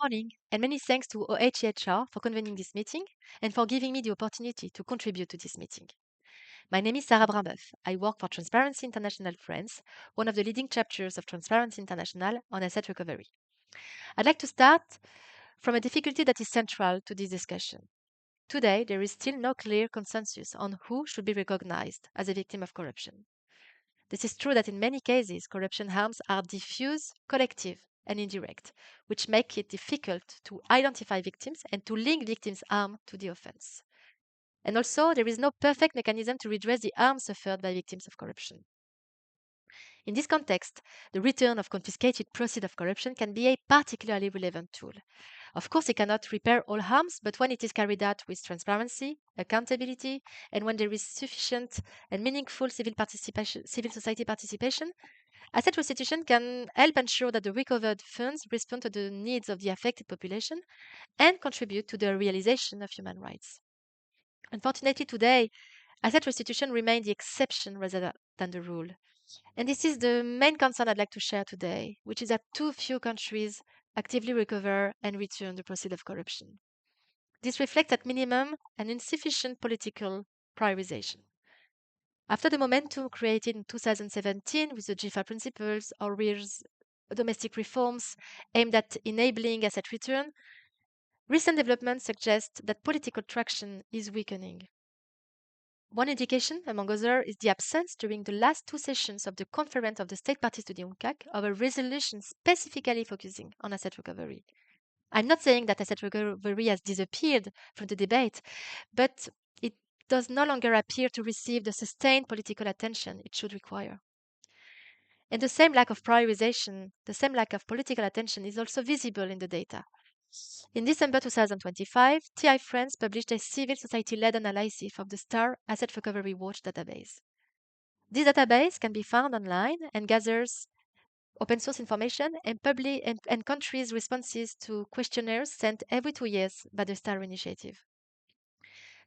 morning, and many thanks to OHEHR for convening this meeting and for giving me the opportunity to contribute to this meeting. My name is Sara Brimbeuf. I work for Transparency International France, one of the leading chapters of Transparency International on asset recovery. I'd like to start from a difficulty that is central to this discussion. Today, there is still no clear consensus on who should be recognized as a victim of corruption. This is true that in many cases, corruption harms are diffuse, collective, and indirect, which make it difficult to identify victims and to link victims' harm to the offense. And also, there is no perfect mechanism to redress the harm suffered by victims of corruption. In this context, the return of confiscated proceeds of corruption can be a particularly relevant tool. Of course, it cannot repair all harms, but when it is carried out with transparency, accountability, and when there is sufficient and meaningful civil society participation, asset restitution can help ensure that the recovered funds respond to the needs of the affected population and contribute to the realization of human rights. Unfortunately, today, asset restitution remains the exception rather than the rule. And this is the main concern I'd like to share today, which is that too few countries actively recover and return the proceeds of corruption. This reflects at minimum an insufficient political prioritization. After the momentum created in 2017 with the GIFA principles or RIR's domestic reforms aimed at enabling asset return, recent developments suggest that political traction is weakening. One indication, among others, is the absence during the last two sessions of the Conference of the State Parties to the UNCAC of a resolution specifically focusing on asset recovery. I'm not saying that asset recovery has disappeared from the debate, but it does no longer appear to receive the sustained political attention it should require. And the same lack of prioritization, the same lack of political attention is also visible in the data. In December 2025, TI France published a civil society-led analysis of the STAR Asset Recovery Watch database. This database can be found online and gathers open source information and countries' responses to questionnaires sent every 2 years by the STAR initiative.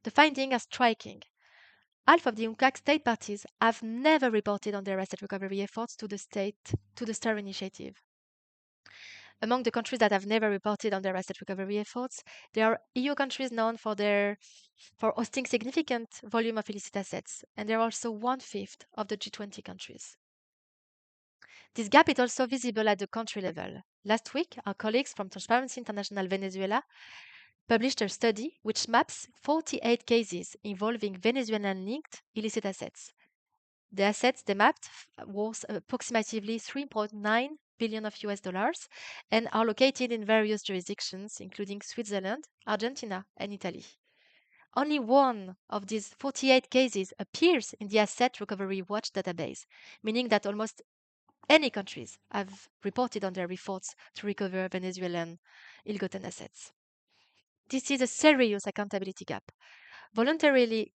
The findings are striking. Half of the UNCAC state parties have never reported on their asset recovery efforts to the STAR initiative. Among the countries that have never reported on their asset recovery efforts, there are EU countries known for hosting significant volume of illicit assets, and there are also 1/5 of the G20 countries. This gap is also visible at the country level. Last week, our colleagues from Transparency International Venezuela published a study which maps 48 cases involving Venezuelan-linked illicit assets. The assets they mapped worth approximately 3.9 billion of US dollars and are located in various jurisdictions, including Switzerland, Argentina, and Italy. Only one of these 48 cases appears in the Asset Recovery Watch database, meaning that almost any countries have reported on their efforts to recover Venezuelan ill-gotten assets. This is a serious accountability gap. Voluntary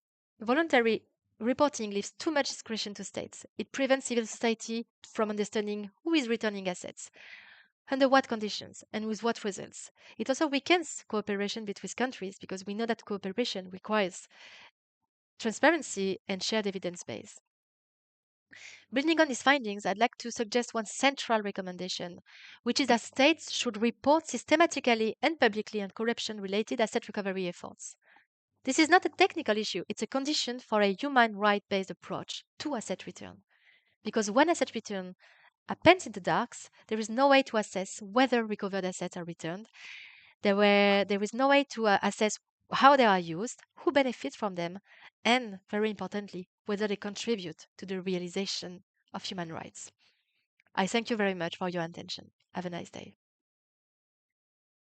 reporting leaves too much discretion to states. It prevents civil society from understanding who is returning assets, under what conditions, and with what results. It also weakens cooperation between countries because we know that cooperation requires transparency and shared evidence base. Building on these findings, I'd like to suggest one central recommendation, which is that states should report systematically and publicly on corruption-related asset recovery efforts. This is not a technical issue, it's a condition for a human right-based approach to asset return. Because when asset return happens in the darks, there is no way to assess whether recovered assets are returned. There is no way to assess how they are used, who benefits from them, and, very importantly, whether they contribute to the realization of human rights. I thank you very much for your attention. Have a nice day.